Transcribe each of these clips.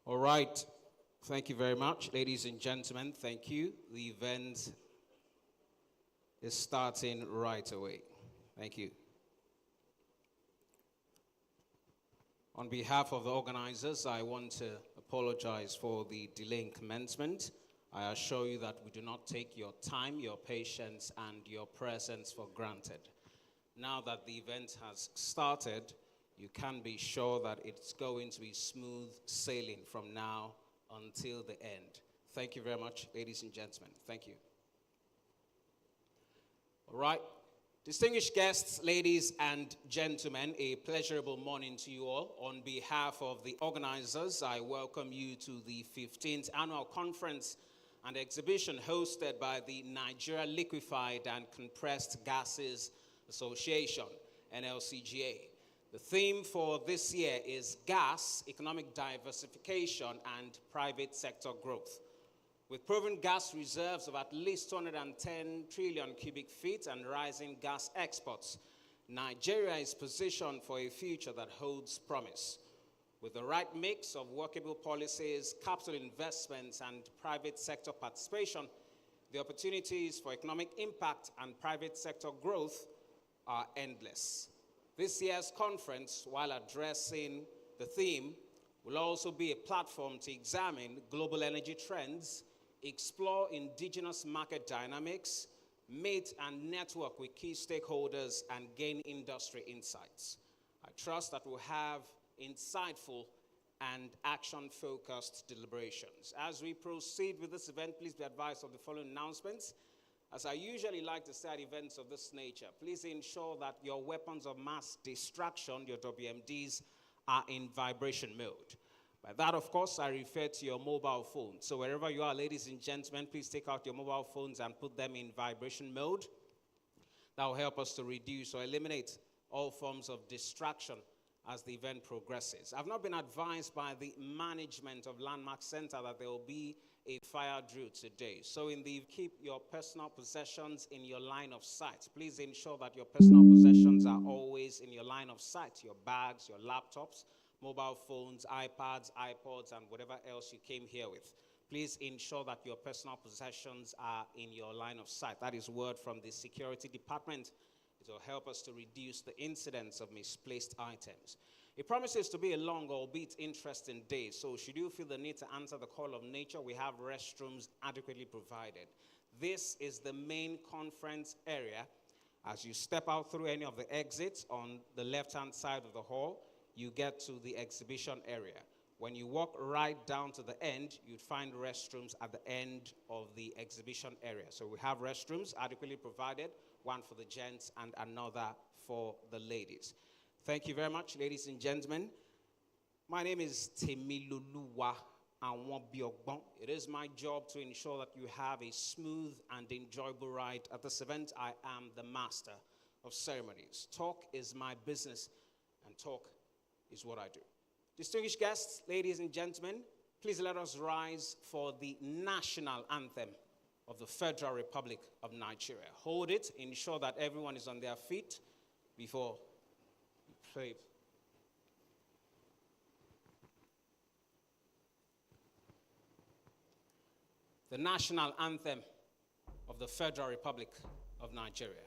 All right. Thank you very much, ladies and gentlemen. Thank you. The event is starting right away. Thank you. On behalf of the organizers, I want to apologize for the delay in commencement. I assure you that we do not take your time, your patience, and your presence for granted. Now that the event has started, you can be sure that it's going to be smooth sailing from now until the end. Thank you very much, ladies and gentlemen. Thank you. All right. Distinguished guests, ladies and gentlemen, a pleasurable morning to you all. On behalf of the organizers, I welcome you to the 15th Annual Conference and Exhibition hosted by the Nigeria Liquefied and Compressed Gases Association, NLCGA. The theme for this year is gas, economic diversification, and private sector growth. With proven gas reserves of at least 210 trillion cubic feet and rising gas exports, Nigeria is positioned for a future that holds promise. With the right mix of workable policies, capital investments, and private sector participation, the opportunities for economic impact and private sector growth are endless. This year's conference, while addressing the theme, will also be a platform to examine global energy trends, explore indigenous market dynamics, meet and network with key stakeholders, and gain industry insights. I trust that we'll have insightful and action-focused deliberations. As we proceed with this event, please be advised of the following announcements. As I usually like to say at events of this nature, please ensure that your weapons of mass distraction, your WMDs, are in vibration mode. By that, of course, I refer to your mobile phone. So wherever you are, ladies and gentlemen, please take out your mobile phones and put them in vibration mode. That will help us to reduce or eliminate all forms of distraction as the event progresses. I've not been advised by the management of Landmark Center that there will be a fire drill today. So keep your personal possessions in your line of sight. Please ensure that your personal possessions are always in your line of sight. Your bags, your laptops, mobile phones, iPads, iPods, and whatever else you came here with. Please ensure that your personal possessions are in your line of sight. That is word from the security department. It will help us to reduce the incidence of misplaced items. It promises to be a long, albeit interesting day, so should you feel the need to answer the call of nature, we have restrooms adequately provided. This is the main conference area. As you step out through any of the exits on the left-hand side of the hall, you get to the exhibition area. When you walk right down to the end, you'd find restrooms at the end of the exhibition area. So we have restrooms adequately provided, one for the gents and another for the ladies. Thank you very much, ladies and gentlemen. My name is Temiloluwa Anwabiogbon. It is my job to ensure that you have a smooth and enjoyable ride at this event. I am the master of ceremonies. Talk is my business, and talk is what I do. Distinguished guests, ladies and gentlemen, please let us rise for the national anthem of the Federal Republic of Nigeria. Hold it, ensure that everyone is on their feet before we play. The national anthem of the Federal Republic of Nigeria.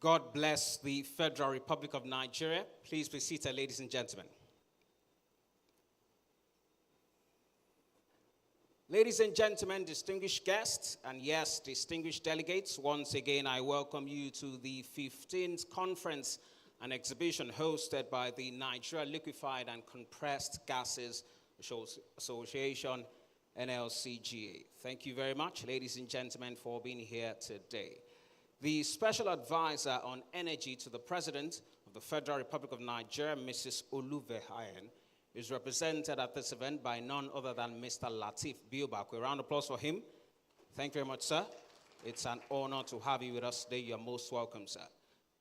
God bless the Federal Republic of Nigeria. Please be seated, ladies and gentlemen. Ladies and gentlemen, distinguished guests, and yes, distinguished delegates, once again I welcome you to the 15th conference and exhibition hosted by the Nigeria Liquefied and Compressed Gases Association, NLCGA. Thank you very much, ladies and gentlemen, for being here today. The Special Advisor on Energy to the President of the Federal Republic of Nigeria, Mrs. Oluvehayen, is represented at this event by none other than Mr. Lateef Biobakwe. A round of applause for him. Thank you very much, sir. It's an honor to have you with us today. You're most welcome, sir.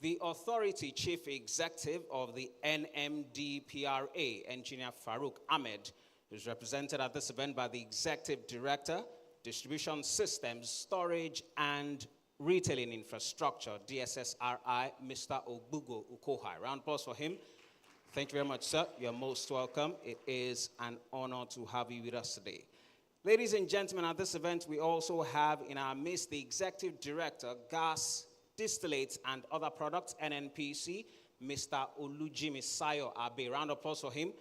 The Authority Chief Executive of the NMDPRA, Engineer Farouk Ahmed, is represented at this event by the Executive Director, Distribution Systems, Storage and Retailing Infrastructure, DSSRI, Mr. Ogbugo Ukoha. Round of applause for him. Thank you very much, sir. You're most welcome. It is an honor to have you with us today. Ladies and gentlemen, at this event, we also have in our midst the Executive Director, Gas, Distillates, and Other Products, NNPC, Mr. Olujimi Sayo Abe. Round of applause for him.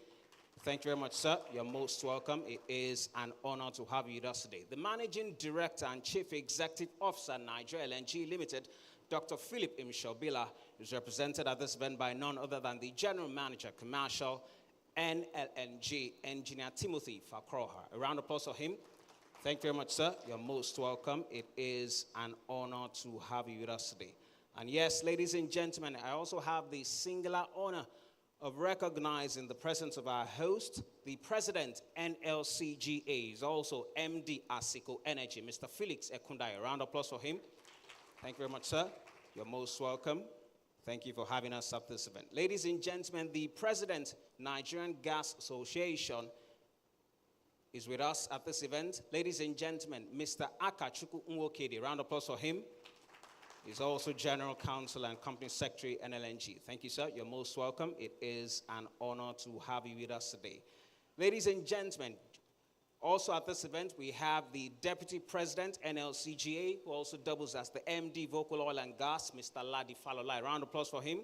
Thank you very much, sir. You're most welcome. It is an honor to have you with us today. The Managing Director and Chief Executive Officer, Nigeria LNG Limited, Dr. Philip Imshobila, is represented at this event by none other than the General Manager, Commercial, NLNG, Engineer Timothy Fakroha. A round of applause for him. Thank you very much, sir. You're most welcome. It is an honor to have you with us today. And yes, ladies and gentlemen, I also have the singular honor of recognizing the presence of our host, the President, NLCGA, is also MD Asico Energy, Mr. Felix Ekundai. A round of applause for him. Thank you very much, sir. You're most welcome. Thank you for having us at this event. Ladies and gentlemen, the President, Nigerian Gas Association, is with us at this event. Ladies and gentlemen, Mr. Akachuku Nwokedi. Round of applause for him. He's also General Counsel and Company Secretary, NLNG. Thank you, sir. You're most welcome. It is an honor to have you with us today. Ladies and gentlemen, also at this event, we have the Deputy President, NLCGA, who also doubles as the MD, Vocal Oil and Gas, Mr. Ladi Falolai. Round of applause for him.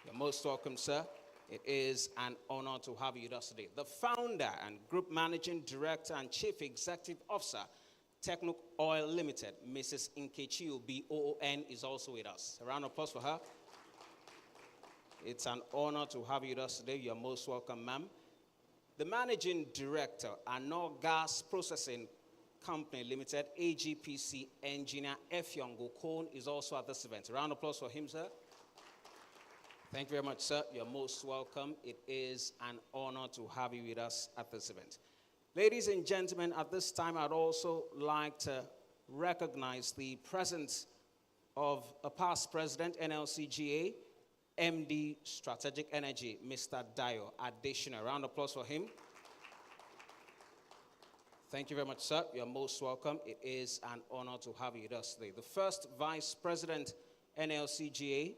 You're most welcome, sir. It is an honor to have you with us today. The Founder and Group Managing Director and Chief Executive Officer, Techno Oil Limited, Mrs. Nkechi BOON, is also with us. A round of applause for her. It's an honor to have you with us today. You're most welcome, ma'am. The Managing Director, Anor Gas Processing Company Limited, AGPC Engineer Efyongo Kone, is also at this event. A round of applause for him, sir. Thank you very much, sir. You're most welcome. It is an honor to have you with us at this event. Ladies and gentlemen, at this time, I'd also like to recognize the presence of a past president, NLCGA, MD Strategic Energy, Mr. Dayo Additional. Round of applause for him. Thank you very much, sir. You're most welcome. It is an honor to have you with us today. The first Vice President, NLCGA.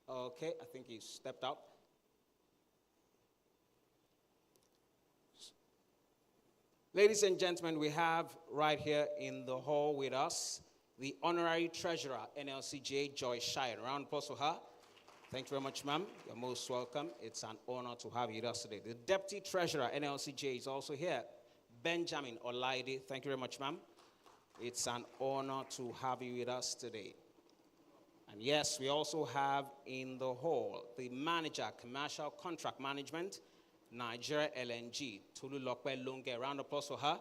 Okay, I think he stepped out. Ladies and gentlemen, we have right here in the hall with us the Honorary Treasurer, NLCGA, Joy Shine. Round of applause for her. Thank you very much, ma'am. You're most welcome. It's an honor to have you with us today. The Deputy Treasurer, NLCGA, is also here, Benjamin Olaide. Thank you very much, ma'am. It's an honor to have you with us today. And yes, we also have in the hall the Manager, Commercial Contract Management, Nigeria LNG, Tolu Lokwe Lunge. Round of applause for her.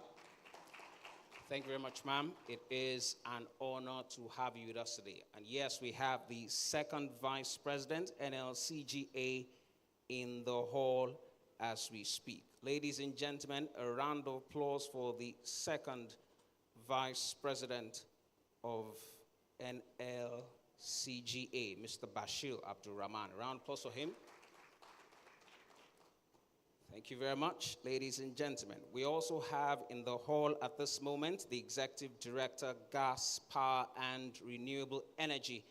Thank you very much, ma'am. It is an honor to have you with us today. And yes, we have the second Vice President, NLCGA, in the hall as we speak. Ladies and gentlemen, a round of applause for the second Vice President of NLCGA, Mr. Bashir Abdul Rahman. A round of applause for him. Thank you very much, ladies and gentlemen. We also have in the hall at this moment the Executive Director, Gas, Power and Renewable Energy,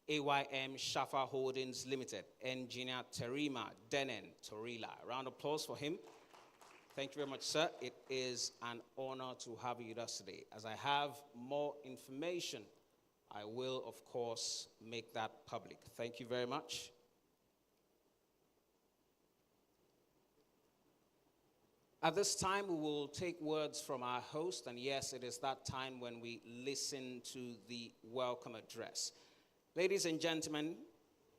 AYM Shafa Holdings Limited, Engineer Terima Denen Torila. A round of applause for him. Thank you very much, sir. It is an honor to have you with us today. As I have more information I will, of course, make that public. Thank you very much. At this time, we will take words from our host, and yes, it is that time when we listen to the welcome address. Ladies and gentlemen,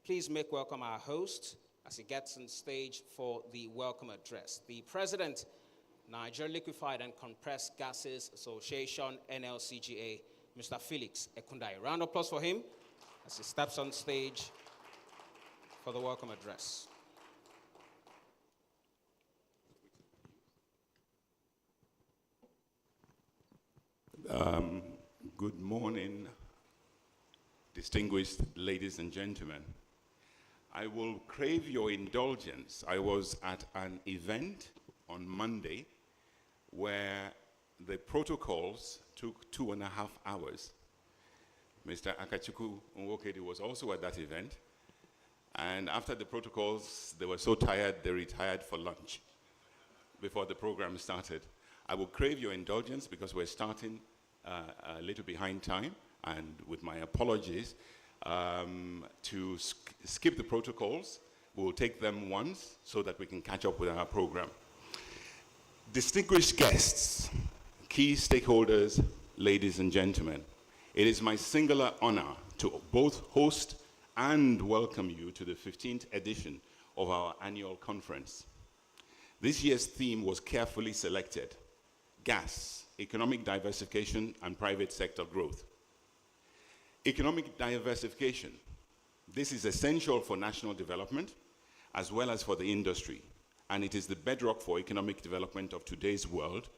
please make welcome our host as he gets on stage for the welcome address. The President, Nigeria Liquefied and Compressed Gases Association, NLCGA, Mr. Felix Ekundai. Round of applause for him as he steps on stage for the welcome address. Good morning, distinguished ladies and gentlemen. I will crave your indulgence. I was at an event on Monday where the protocols took 2.5 hours. Mr. Akachukwu Nwokedi was also at that event. And after the protocols, they were so tired, they retired for lunch before the program started. I will crave your indulgence because we're starting a little behind time, and with my apologies, to skip the protocols. We'll take them once so that we can catch up with our program. Distinguished guests, key stakeholders, ladies and gentlemen, it is my singular honor to both host and welcome you to the 15th edition of our annual conference. This year's theme was carefully selected: gas, economic diversification, and private sector growth. Economic diversification. This is essential for national development as well as for the industry, and it is the bedrock for economic development of today's world.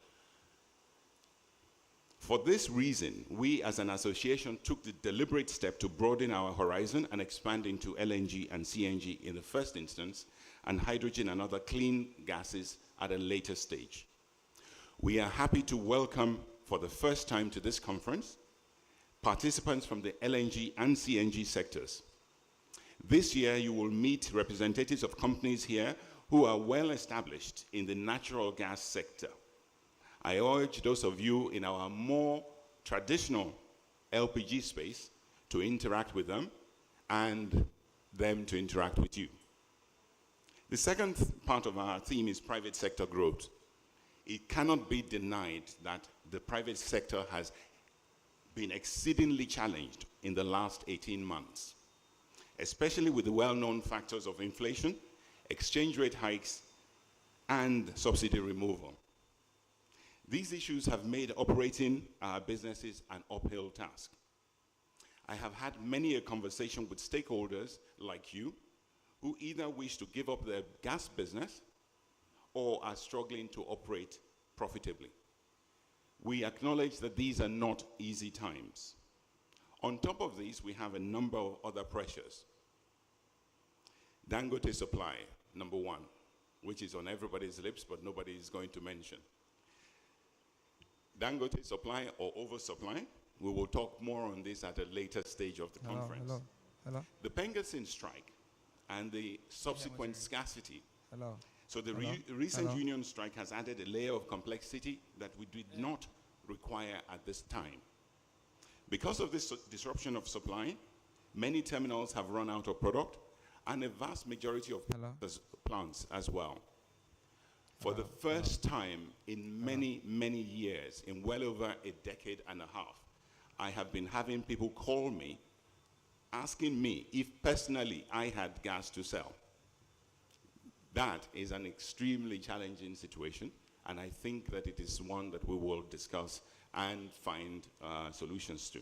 For this reason, we as an association took the deliberate step to broaden our horizon and expand into LNG and CNG in the first instance, and hydrogen and other clean gases at a later stage. We are happy to welcome for the first time to this conference participants from the LNG and CNG sectors. This year you will meet representatives of companies here who are well established in the natural gas sector. I urge those of you in our more traditional LPG space to interact with them and them to interact with you. The second part of our theme is private sector growth. It cannot be denied that the private sector has been exceedingly challenged in the last 18 months, especially with the well-known factors of inflation, exchange rate hikes, and subsidy removal. These issues have made operating our businesses an uphill task. I have had many a conversation with stakeholders like you who either wish to give up their gas business or are struggling to operate profitably. We acknowledge that these are not easy times. On top of these, we have a number of other pressures. Dangote supply, number one, which is on everybody's lips, but nobody is going to mention. Dangote supply or oversupply, we will talk more on this at a later stage of the conference. Hello. The Pengasin strike and the subsequent scarcity. So the recent union strike has added a layer of complexity that we did not require at this time. Because of this disruption of supply, many terminals have run out of product, and a vast majority of plants as well. For the first time in many, many years, in well over a decade and a half, I have been having people call me, asking me if personally I had gas to sell. That is an extremely challenging situation, and I think that it is one that we will discuss and find solutions to.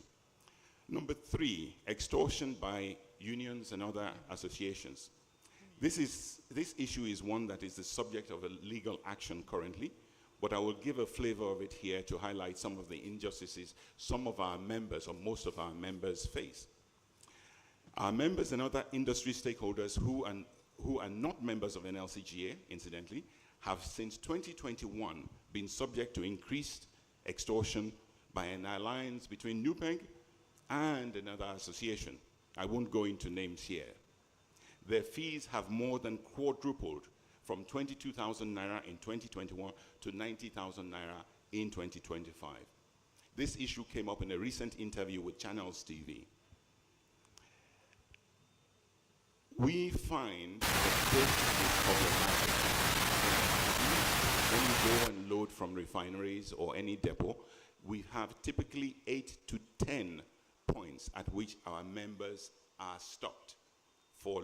Number three, extortion by unions and other associations. This issue is one that is the subject of a legal action currently, but I will give a flavor of it here to highlight some of the injustices some of our members, or most of our members, face. Our members and other industry stakeholders who are not members of NLCGA, incidentally, have since 2021 been subject to increased extortion by an alliance between NUPEG and another association. I won't go into names here. Their fees have more than quadrupled from 22,000 naira in 2021 to 90,000 naira in 2025. This issue came up in a recent interview with Channels TV. We find that this is problematic. When you go and load from refineries or any depot, we have typically 8 to 10 points at which our members are stopped for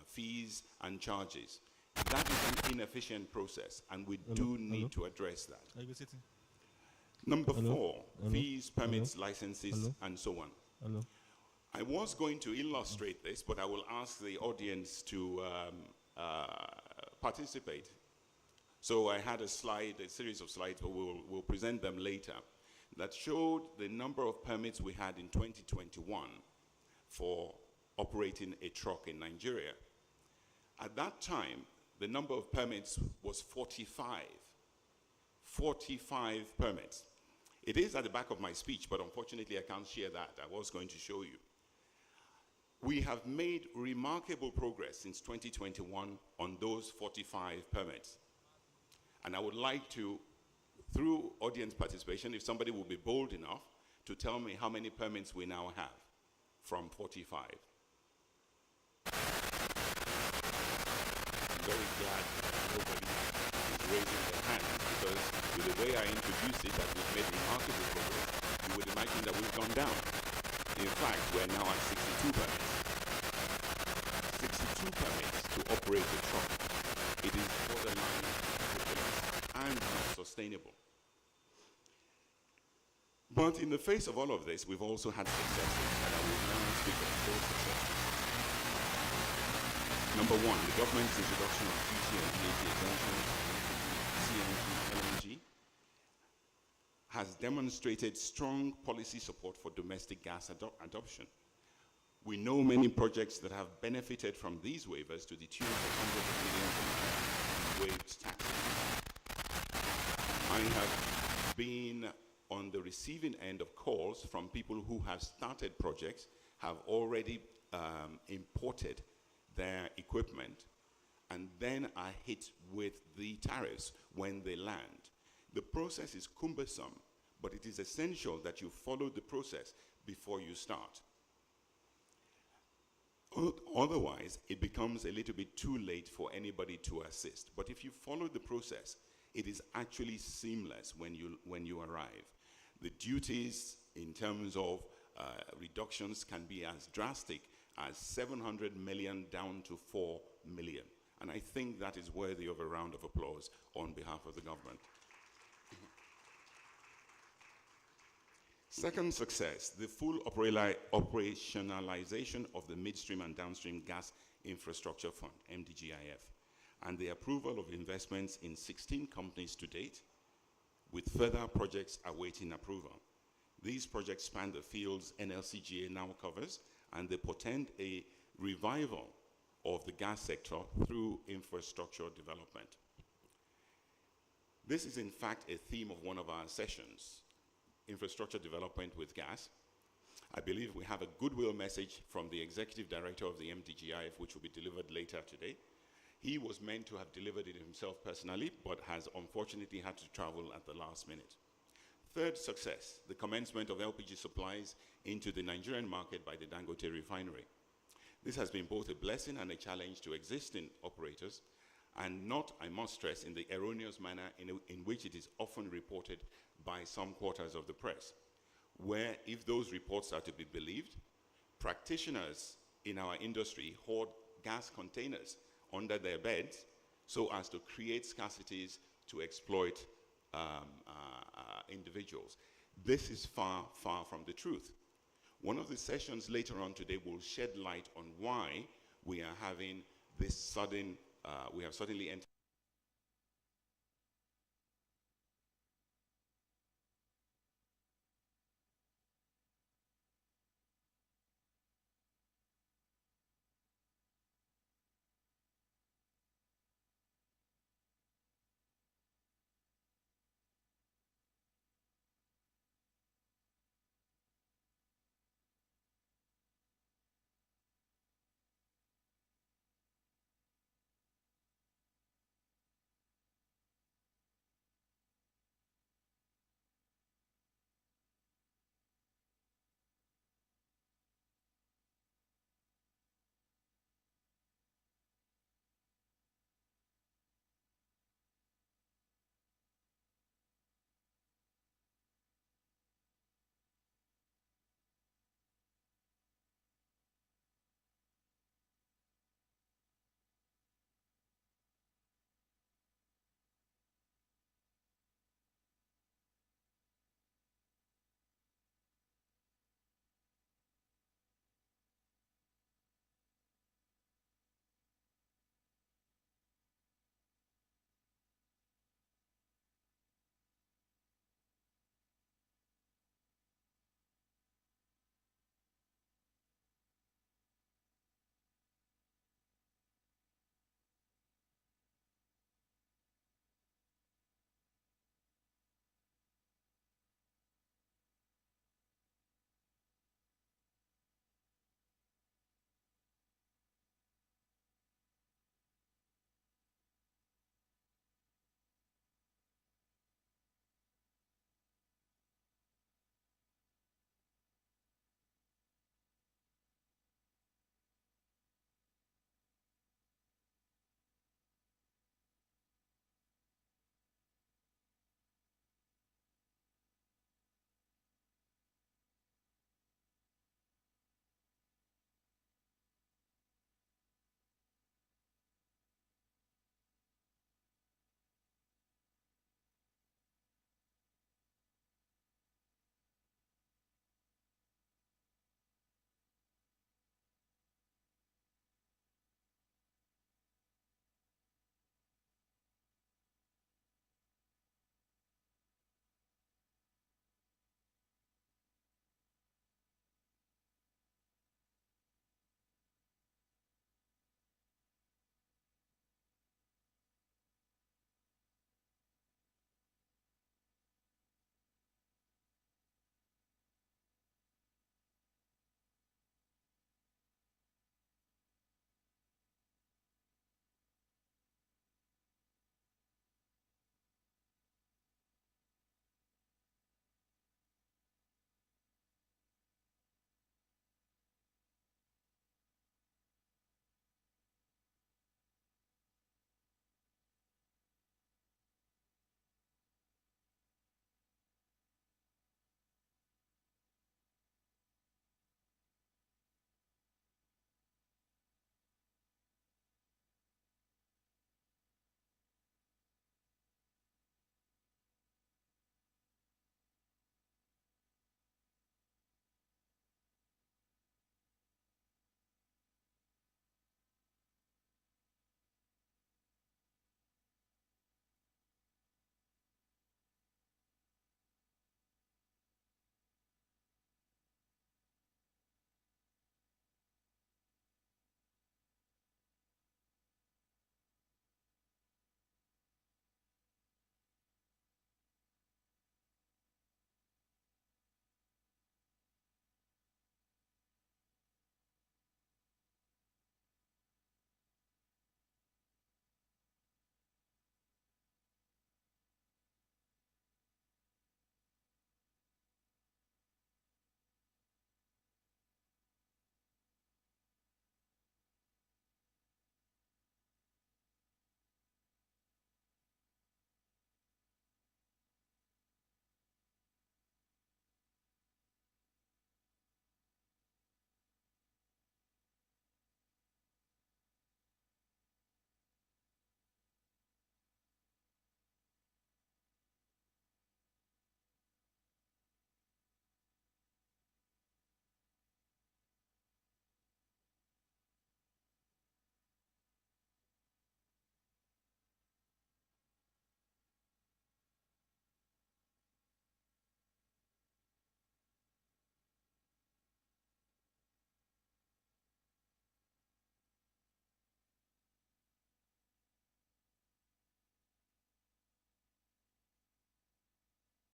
fees and charges. That is an inefficient process, and we do need to address that. Are you sitting? Number 4, fees, permits, licenses, and so on. I was going to illustrate this, but I will ask the audience to participate. So I had a slide, a series of slides, but we'll present them later, that showed the number of permits we had in 2021 for operating a truck in Nigeria. At that time, the number of permits was 45. 45 permits. It is at the back of my speech, but unfortunately I can't share that. I was going to show you. We have made remarkable progress since 2021 on those 45 permits. And I would like to, through audience participation, if somebody will be bold enough to tell me how many permits we now have from 45. I'm very glad that nobody is raising their hand, because with the way I introduced it, that we've made remarkable progress, you would imagine that we've gone down. In fact, we're now at 62 permits. 62 permits to operate a truck. It is borderline ridiculous and not sustainable. But in the face of all of this, we've also had successes, and I will now speak of those successes. Number 1, the government's introduction of duty on VAT exemptions, CNG, LNG, has demonstrated strong policy support for domestic gas adoption. We know many projects that have benefited from these waivers to the tune of hundreds of millions in waived taxes. I have been on the receiving end of calls from people who have started projects, have already imported their equipment, and then are hit with the tariffs when they land. The process is cumbersome, but it is essential that you follow the process before you start. Otherwise, it becomes a little bit too late for anybody to assist. But if you follow the process, it is actually seamless when you arrive. The duties in terms of reductions can be as drastic as 700 million down to 4 million. And I think that is worthy of a round of applause on behalf of the government. Second success, the full operationalization of the Midstream and Downstream Gas Infrastructure Fund, MDGIF, and the approval of investments in 16 companies to date, with further projects awaiting approval. These projects span the fields NLCGA now covers, and they portend a revival of the gas sector through infrastructure development. This is in fact a theme of one of our sessions, infrastructure development with gas. I believe we have a goodwill message from the executive director of the MDGIF, which will be delivered later today. He was meant to have delivered it himself personally, but has unfortunately had to travel at the last minute. Third success, the commencement of LPG supplies into the Nigerian market by the Dangote refinery. This has been both a blessing and a challenge to existing operators, and not, I must stress, in the erroneous manner in which it is often reported by some quarters of the press, where, if those reports are to be believed, practitioners in our industry hoard gas containers under their beds so as to create scarcities to exploit individuals. This is far, far from the truth. One of the sessions later on today will shed light on why we are having this sudden, we have suddenly entered